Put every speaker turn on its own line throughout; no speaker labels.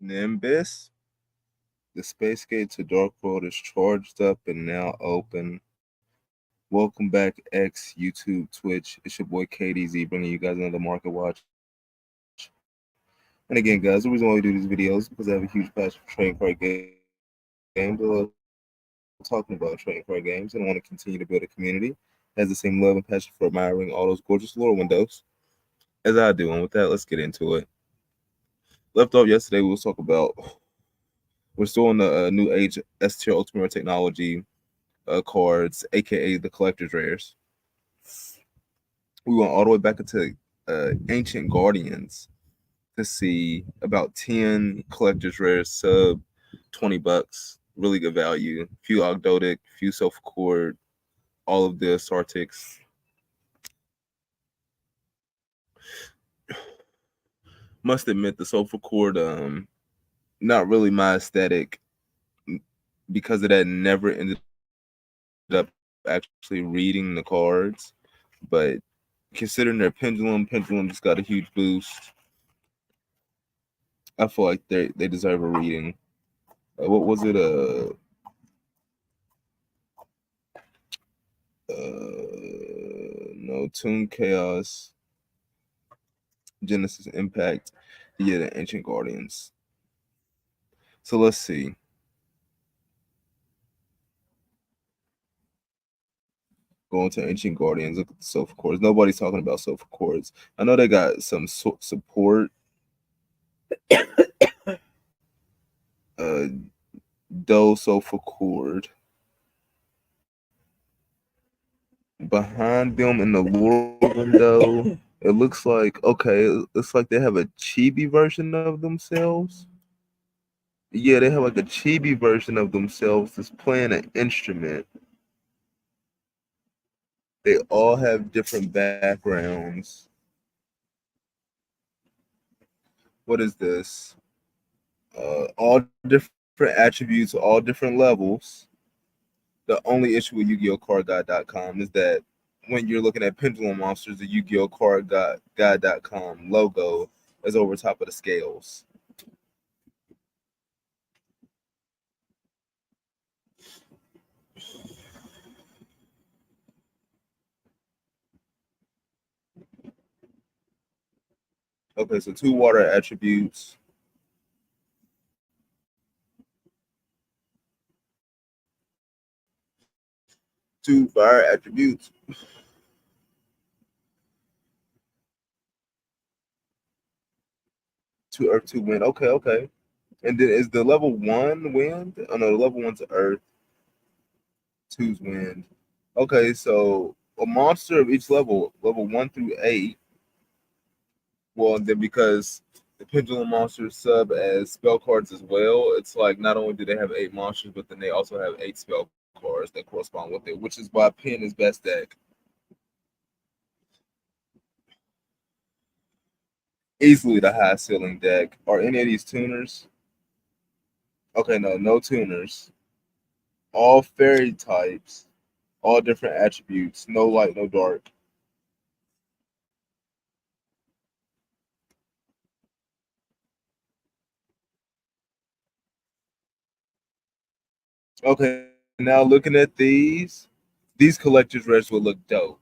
Nimbus, the space gate to Dark World is charged up and now open. Welcome back, X, YouTube, Twitch. It's your boy KDZ bringing you guys another Market Watch. And again, guys, the reason why we do these videos is because I have a huge passion for trading card games. I love talking about trading card games and I want to continue to build a community that has the same love and passion for admiring all those gorgeous lore windows as I do. And with that, let's get into it. Left off yesterday, we was talking about we're still on the new age S tier ultimate rare technology cards, aka the collector's rares. We went all the way back into Ancient Guardians to see about 10 collector's rares sub $20. Really good value. Few Ogdotic, few Self Accord, all of the Sartics. Must admit the Self Accord, not really my aesthetic because of that. Never ended up actually reading the cards, but considering their pendulum just got a huge boost. I feel like they deserve a reading. What was it? No, Toon Chaos, Genesis Impact, yeah, the Ancient Guardians. So let's see. Going to Ancient Guardians, look at the Sofa Chords. Nobody's talking about Sofa Chords. I know they got some support. Uh, Do Sofa Chord. Behind them in the lore window, it looks like okay. It's like they have a chibi version of themselves. Yeah, they have like a chibi version of themselves that's playing an instrument. They all have different backgrounds. What is this? All different attributes, all different levels. The only issue with Yu-Gi-Oh! Is that when you're looking at Pendulum Monsters, the Yu-Gi-Oh! Guide.com logo is over top of the scales. Okay, so two water attributes. Two fire attributes. Two earth, two wind. Okay, okay. And then is the level one wind? Oh no, the level one's earth, two's wind. Okay, so a monster of each level one through eight. Well, and then because the pendulum monsters sub as spell cards as well, it's like not only do they have eight monsters, but then they also have eight spell cards that correspond with it, which is why Pen is best deck. Easily the high ceiling deck. Are any of these tuners? Okay, no, no tuners. All fairy types, all different attributes, no light, no dark. Okay, now looking at these collector's rares will look dope.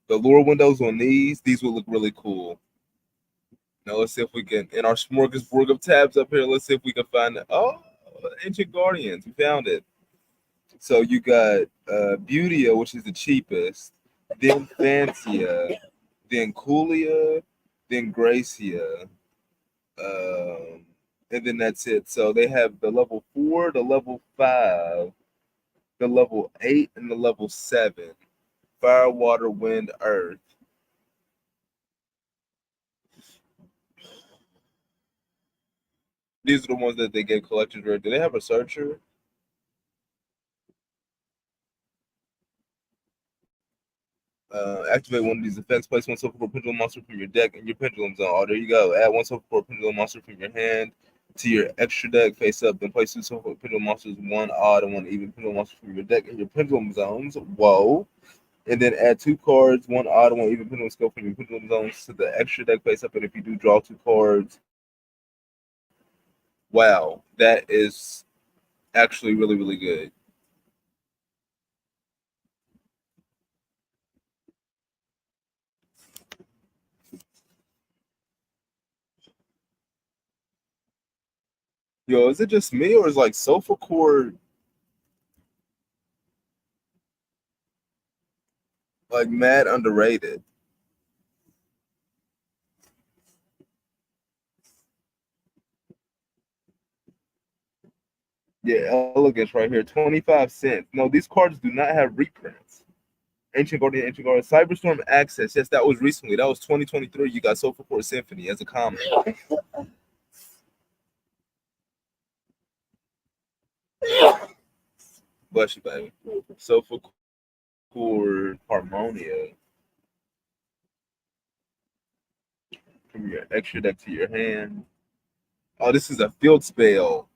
The lure windows on these will look really cool. Now let's see if we can, in our smorgasbord of tabs up here, let's see if we can find it. Oh, Ancient Guardians, we found it. So you got Beautia, which is the cheapest, then Fancia, then Coolia, then Gracia, um, and then that's it. So they have the level 4, the level 5, the level 8, and the level 7. Fire, water, wind, earth. These are the ones that they gave collectors rare. Do they have a searcher? Activate one of these effects. Place one Silver Core Pendulum monster from your deck in your Pendulum Zone. Oh, there you go. Add one Silver Core Pendulum monster from your hand to your extra deck face up. Then place two Silver Core Pendulum monsters, one odd and one even Pendulum monster from your deck in your Pendulum Zones. Whoa. And then add two cards, one odd and one even Pendulum skill from your Pendulum Zones to the extra deck face up. And if you do draw two cards, Wow, that is actually really, really good. Yo, is it just me or is like sofa core like mad underrated? Yeah, elegance right here, 25 cents. No, these cards do not have reprints. Ancient Guardian, Ancient Guardian, Cyberstorm Access. Yes, that was recently. That was 2023. You got Sofa Core Symphony as a common. Bless you, baby. Sofa Core Harmonia from your extra deck to your hand. Oh, this is a field spell.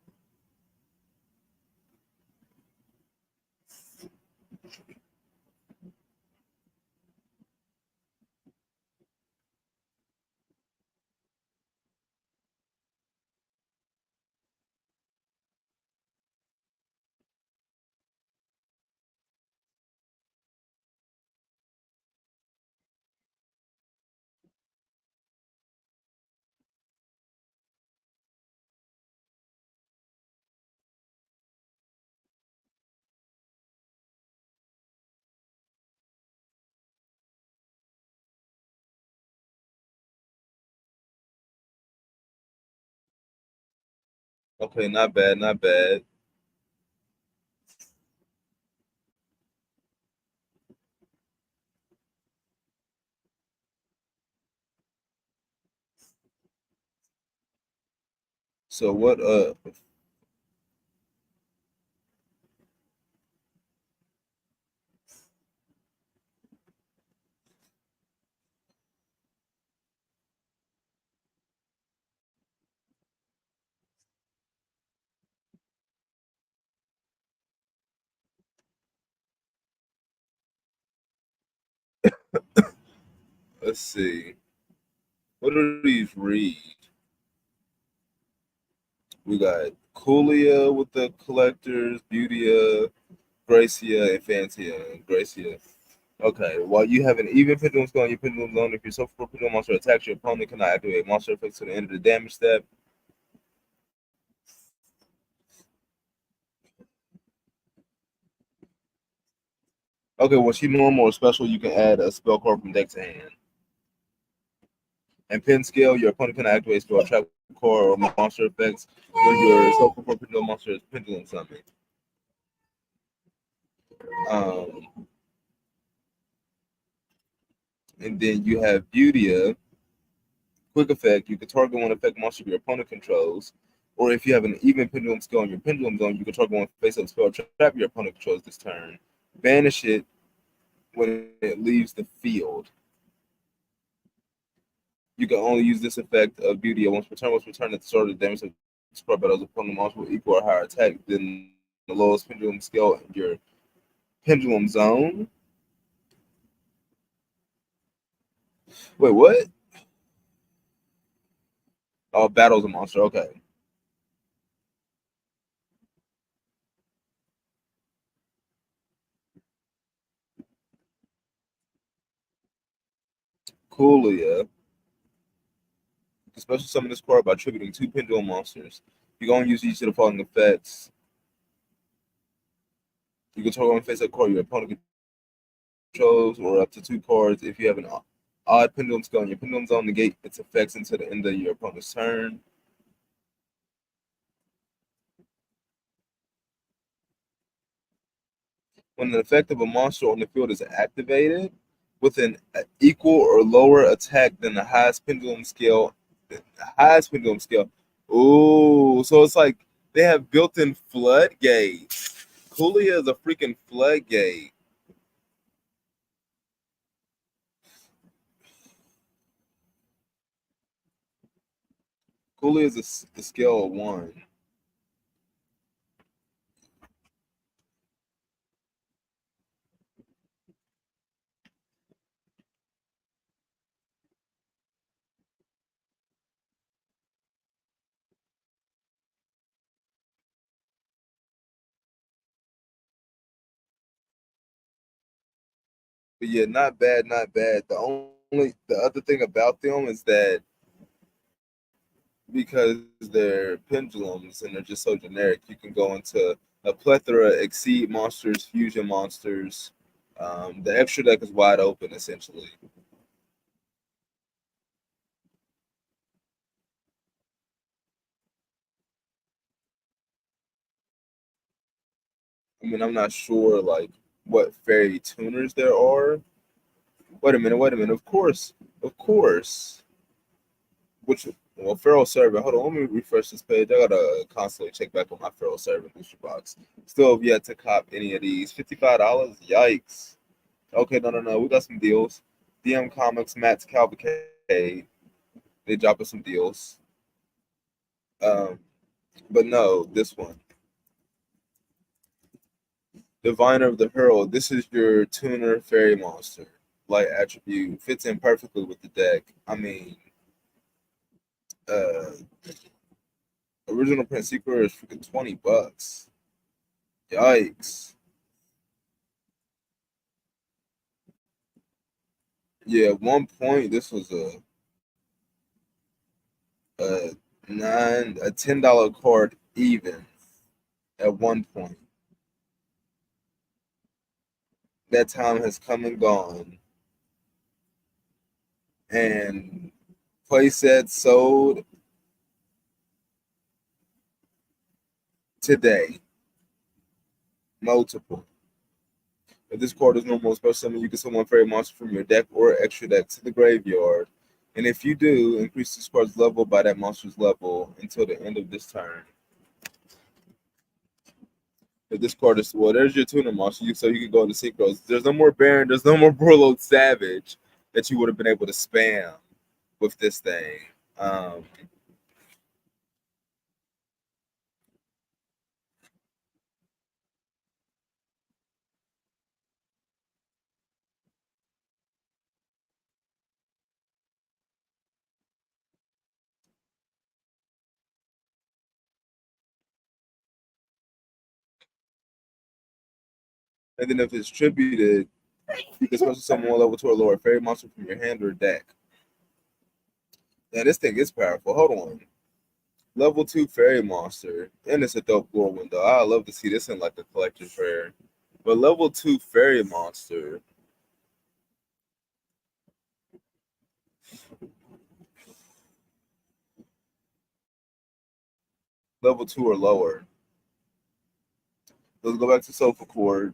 Okay, not bad, not bad. So what let's see. What do these read? We got Coolia with the collectors, Beautia, Gracia, and Fantia. And Gracia. Okay, while you have an even pendulum skill on your pendulum zone, if your self pendulum monster attacks, your opponent cannot activate monster effects to the end of the damage step. Okay, when she normal or special, you can add a spell card from deck to hand. And pin scale, your opponent cannot activate spell trap card or monster effects when your self pendulum monster is pendulum summoned. Um, and then you have Beauty, quick effect. You can target one effect monster your opponent controls, or if you have an even pendulum skill on your pendulum zone, you can target one face up spell trap your opponent controls this turn. Banish it when it leaves the field. You can only use this effect of Beauty once per turn. Once per turn, at the start of the damage of spread battles opponent monster will equal or higher attack than the lowest pendulum skill in your pendulum zone. Wait, what? Oh, battles a monster. Okay. Coolio. You can special summon this card by tributing two pendulum monsters. You can only use each of the following effects. You can target one face up card your opponent controls, or up to two cards. If you have an odd pendulum skill in your pendulum zone, negate its effects until the end of your opponent's turn. When an effect of a monster on the field is activated with an equal or lower attack than the highest pendulum scale. Ooh, so it's like they have built-in floodgates. Coolio is a freaking floodgate. Coolio is a scale of one. But yeah, not bad, not bad. The other thing about them is that because they're pendulums and they're just so generic, you can go into a plethora, exceed monsters, fusion monsters. The extra deck is wide open essentially. I mean, I'm not sure like what fairy tuners there are. Wait a minute, wait a minute. Of course. Which well, Feral Servant. Hold on, let me refresh this page. I gotta constantly check back on my Feral Servant booster box. Still have yet to cop any of these. $55. Yikes. Okay, no, no, no. We got some deals. DM Comics, Matt's Cavalcade. They drop us some deals. Um, but no, this one. Diviner of the Herald. This is your tuner fairy monster. Light attribute. Fits in perfectly with the deck. I mean, uh, original print secret is freaking $20. Yikes. Yeah, at one point this was a a $10 card even at one point. That time has come and gone. And playsets sold today. Multiple. If this card is normal special summon, you can summon one fairy monster from your deck or extra deck to the graveyard. And if you do, increase this card's level by that monster's level until the end of this turn. If this card is well, there's your tuner monster. So you can go into synchros. There's no more Baron. There's no more Warlord Savage that you would have been able to spam with this thing. Um, and then if it's tributed, you can special summon one level to a lower fairy monster from your hand or deck. Now this thing is powerful. Hold on. Level 2 fairy monster. And it's a dope lore window. I love to see this in like a collector's rare. But level 2 fairy monster. Level 2 or lower. Let's go back to Sofa Cord.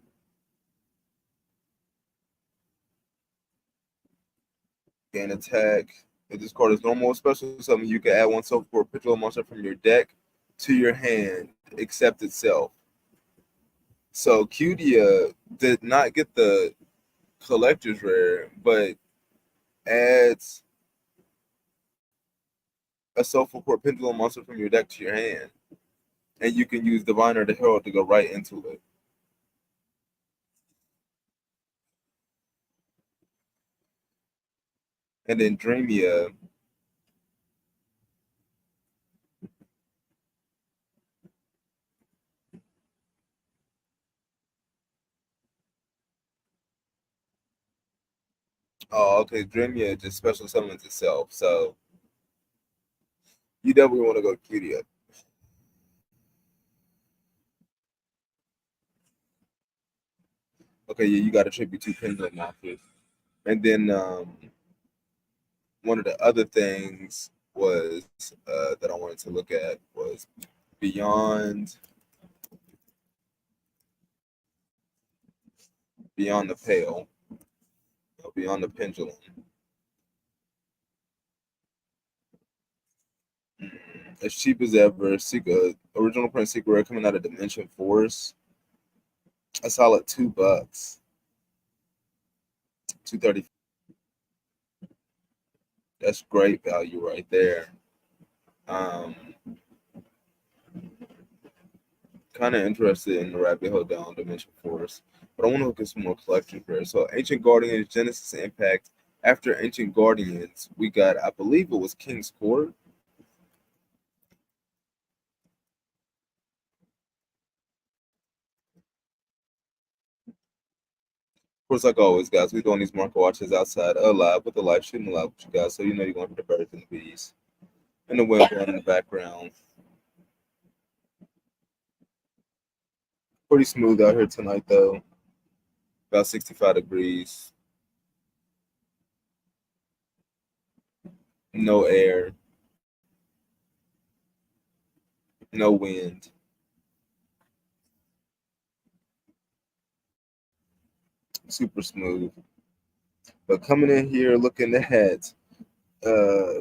Gain attack. If this card is normal special summon, you can add one Sofa Cord particular monster from your deck to your hand, except itself. So Qdia did not get the collector's rare, but adds a Soulful Core Pendulum monster from your deck to your hand. And you can use Diviner the Herald to go right into it. And then Dreamia, oh, okay, Dreamia just special summons itself. So you definitely want to go Qdia. Okay, yeah, you got to tribute two Pendulum monsters. And then one of the other things was that I wanted to look at was beyond beyond the pale, beyond the pendulum. As cheap as ever. Original print secret rare coming out of Dimension Force. A solid $2. 230. That's great value right there. Um, Kind of interested in the rabbit hole down Dimension Force, but I want to look at some more collections there. So Ancient Guardians, Genesis Impact. After Ancient Guardians, we got, I believe it was King's Court. Of course, like always, guys, we doing these market watches outside live with the live shooting live with you guys, so you know you're going for the birds and the bees and the wind blowing in the background. Pretty smooth out here tonight, though. About 65 degrees, no air, no wind, super smooth. But coming in here, looking ahead,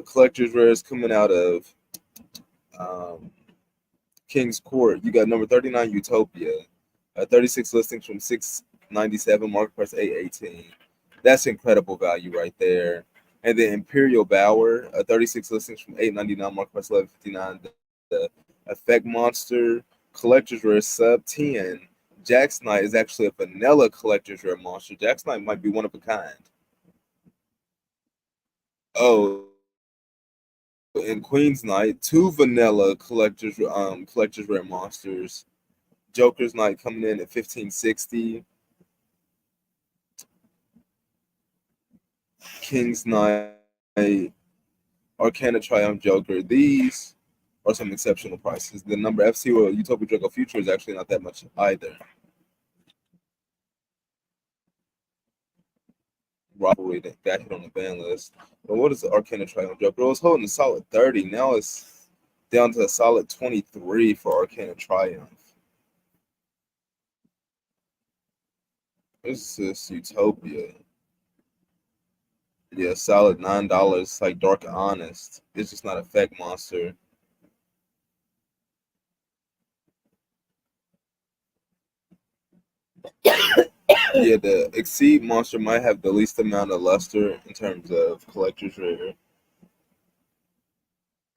collector's rares coming out of um, King's Court. You got number 39 Utopia, 36 listings from 697, market price 818. That's incredible value right there. And then Imperial Bower, 36 listings from 899, market price 1159. The Effect Monster collector's rare sub 10. Jack's Knight is actually a vanilla collector's rare monster. Jack's Knight might be one of a kind. Oh, in Queen's Knight, two vanilla collector's rare monsters. Joker's Knight coming in at 1560. King's Knight, Arcana Triumph Joker. These are some exceptional prices. The number FC or Utopia Draco Future is actually not that much either. Robbery that got hit on the ban list. But what is the Arcana Triumph Joker? It was holding a solid 30. Now it's down to a solid 23 for Arcana Triumph. This is Utopia. Yeah, solid $9. Like Dark Honest. It's just not Effect Monster. Yeah, the Exceed monster might have the least amount of luster in terms of collector's rare.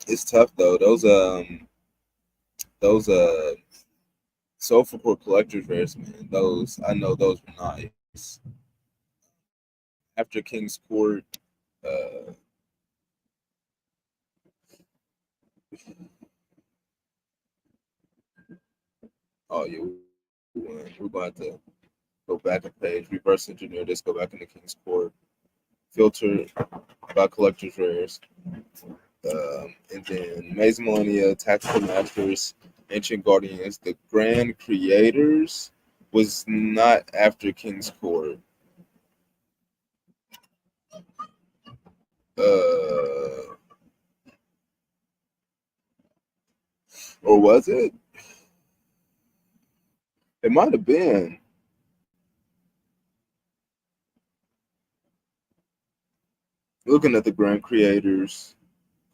It's tough though. Those Soulful Core collector's rares, man. Those I know those were nice. After King's Court, uh, oh yeah, we're going to go back a page, reverse engineer this, go back into King's Court, filter by collector's rares. And then Maze Millennia, Tactical Masters, Ancient Guardians, the Grand Creators was not after King's Court. Uh, or was it? It might have been. Looking at the Grand Creators,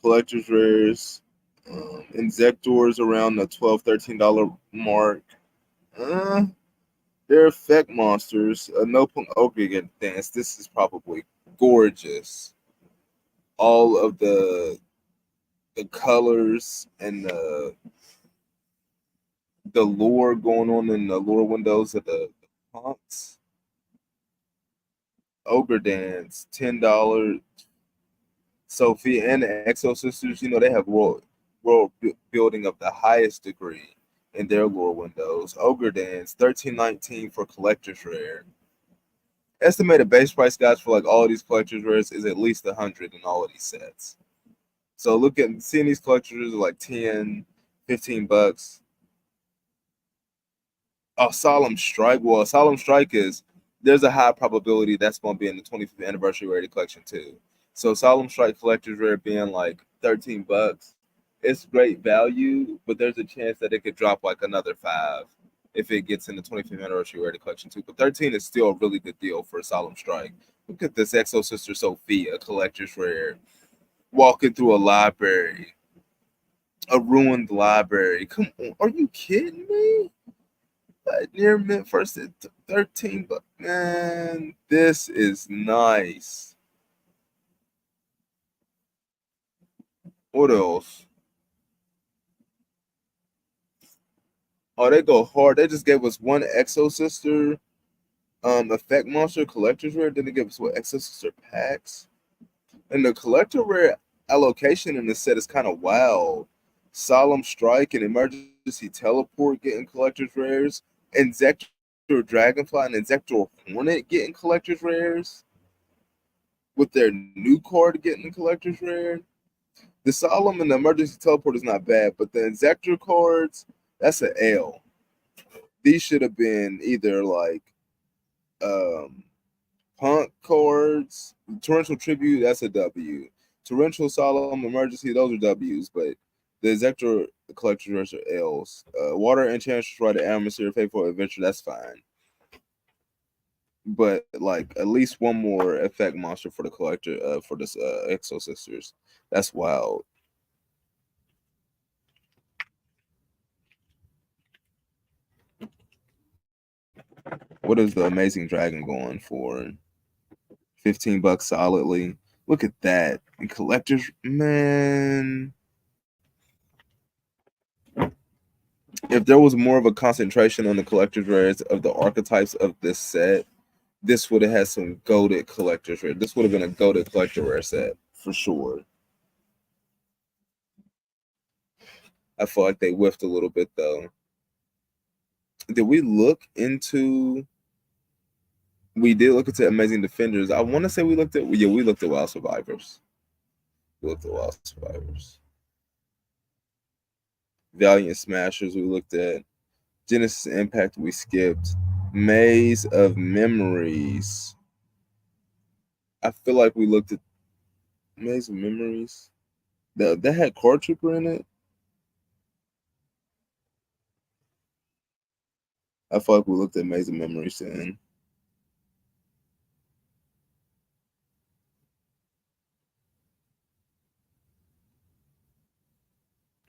Collector's Rares, Inzectors around the $12, $13 mark. Uh, they're effect monsters. No Punk Ogre Dance. This is probably gorgeous. All of the colors and the lore going on in the lore windows of the punks. Ogre Dance, $10. Sophie and the Exo Sisters, you know, they have world building of the highest degree in their lore windows. Ogre Dance, 1319 for collector's rare. Estimated base price, guys, for like all of these collector's rares is at least 100 in all of these sets. So look at seeing these collectors are like 10, $15. Oh, Solemn Strike. Well, Solemn Strike is there's a high probability that's going to be in the 25th anniversary rarity collection too. So Solemn Strike collector's rare being like $13, it's great value, but there's a chance that it could drop like another $5 if it gets in the 25th anniversary rarity collection too. But 13 is still a really good deal for a Solemn Strike. Look at this Exo Sister Sophia collector's rare walking through a library, a ruined library. Come on, are you kidding me? Near mint first at 13, but man, this is nice. What else? Oh, they go hard. They just gave us one Exo Sister effect monster collector's rare. Then they gave us what Exo Sister packs. And the collector rare allocation in this set is kind of wild. Solemn Strike and Emergency Teleport getting collector's rares. And Dragonfly and Exector Hornet getting collector's rares, with their new card getting collector's rare. The Solemn and the Emergency Teleport is not bad, but the Exector cards, that's an L. These should have been either like um, Punk cards, Torrential Tribute, that's a W. Torrential Solemn Emergency, those are W's, but the Exector collector's rares are L's. Water Enchantress Rider, Atmosphere, Faithful Adventure, that's fine. But like at least one more effect monster for the collector for this Exo Sisters. That's wild. What is the Amazing Dragon going for? $15 solidly. Look at that. And collectors, man. If there was more of a concentration on the collector's rares of the archetypes of this set, this would have had some goated collector's rare. This would have been a goated collector rare set for sure. I feel like they whiffed a little bit though. Did we look into? We did look into Amazing Defenders. I want to say we looked at. Yeah, we looked at Wild Survivors. We looked at Wild Survivors. Valiant Smashers. We looked at Genesis Impact. We skipped Maze of Memories. I feel like we looked at Maze of Memories. That had Card Trooper in it. I feel like we looked at Maze of Memories then.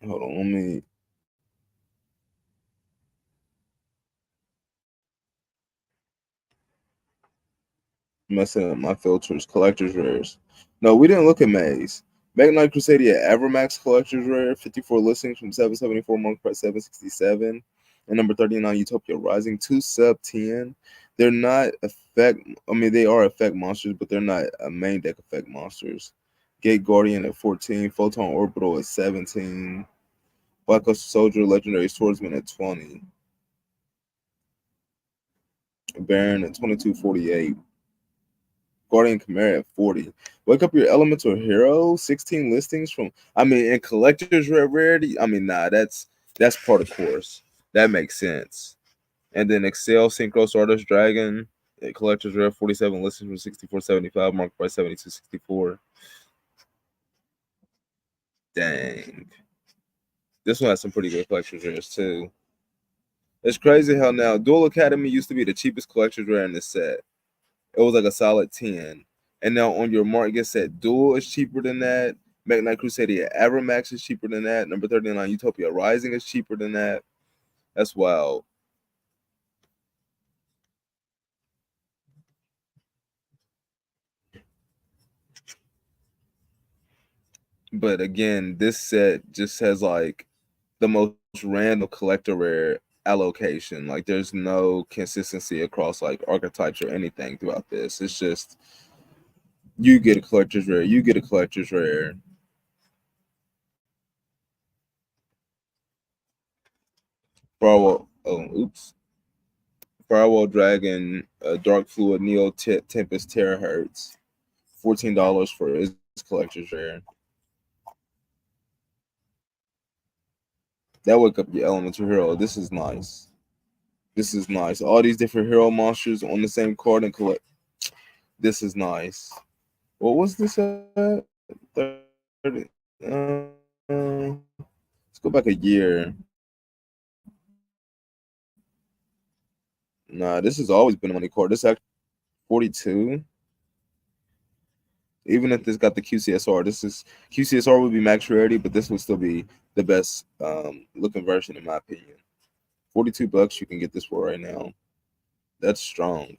Hold on, let me messing up my filters. Collector's rares. No, we didn't look at Maze. Mega Knight Crusadia Avermax Collector's Rare, 54 listings from 774, Monk Price 767. And number 39, Utopia Rising, 2 sub 10. They're not effect, I mean, they are effect monsters, but they're not main deck effect monsters. Gate Guardian at 14, Photon Orbital at 17, Black Luster Soldier, Legendary Swordsman at 20, Baron at 22.48. Guardian Chimera at 40. Wake up your elemental hero, 16 listings from in collector's rarity. That's part of course. That makes sense. And then Excel Synchro Stardust Dragon, collector's rare, 47 listings from 64.75, marked by 72.64. Dang. This one has some pretty good collector's rares too. It's crazy how now Dual Academy used to be the cheapest collector's rare in this set. It was like a solid 10. And now on your mark, get set Duel is cheaper than that. Mech Knight Crusadia Avermax is cheaper than that. Number 39, Utopia Rising is cheaper than that. That's wild. But again, this set just has like the most random collector rare allocation. Like there's no consistency across like archetypes or anything throughout this. It's just you get a collector's rare, you get a collector's rare. Firewall. Oh, oops. Firewall Dragon, Dark Fluid, Neo Tempest, Terahertz. $14 for his collector's rare. That wake up your elemental hero. This is nice. This is nice. All these different hero monsters on the same card and collect. This is nice. What was this at? 30. Let's go back a year. Nah, this has always been a money card. This actually 42. Even if this got the QCSR, this is QCSR would be max rarity, but this would still be the best looking version in my opinion. $42 you can get this for right now. That's strong.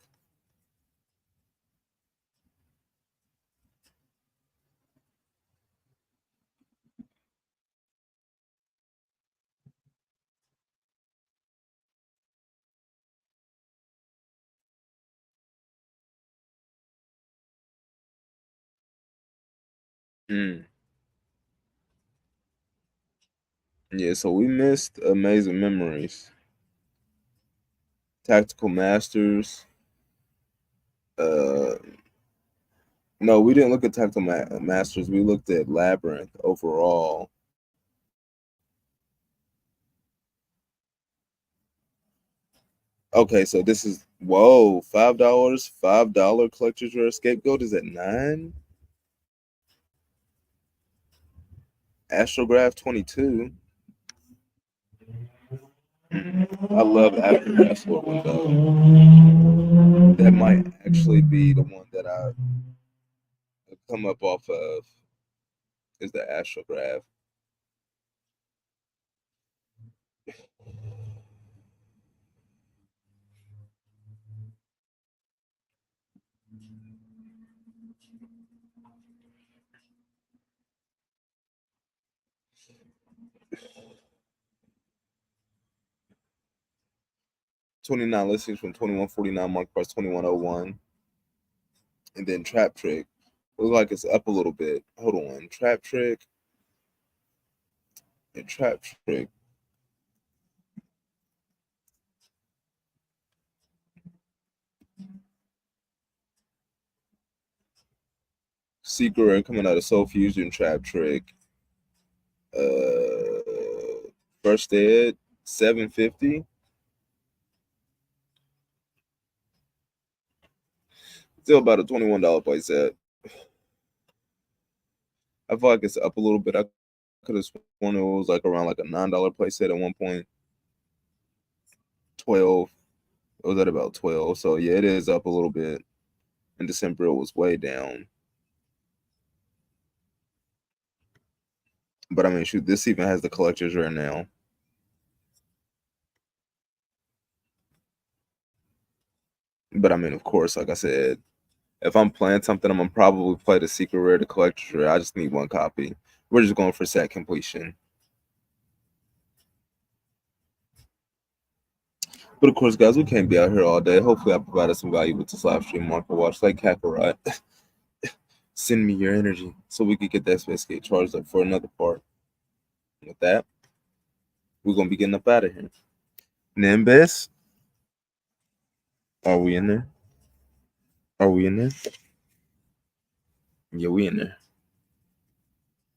Mm. Yeah, so we missed Amazing Memories. Tactical Masters. No, we didn't look at Tactical Masters. We looked at Labyrinth overall. Okay, so this is whoa, $5 collector's rare scapegoat is at 9. Astrograph 22. I love Astrograph Lord Window. That might actually be the one that I come up off of. Is the Astrograph. $29 listings from $21.49, market price $21.01. And then Trap Trick. Looks like it's up a little bit. Hold on. Trap Trick. And Trap Trick. Secret coming out of Soul Fusion, Trap Trick. First Ed, $7.50. Still about a $21 play set. I feel like it's up a little bit. I could have sworn it was like around like a $9 play set at one point. 12. It was at about 12. So yeah, it is up a little bit. In December, it was way down. But I mean, shoot, this even has the collector's rare now. But I mean, of course, like I said, if I'm playing something, I'm gonna probably play the secret rare, the collector's rare. I just need one copy. We're just going for set completion. But of course, guys, we can't be out here all day. Hopefully, I provided some value with this live stream market watch. Like Kakarot, send me your energy so we could get that space gate charged up for another part. With that, we're gonna be getting up out of here. Nimbus, are we in there? Are we in there? Yeah, we in there.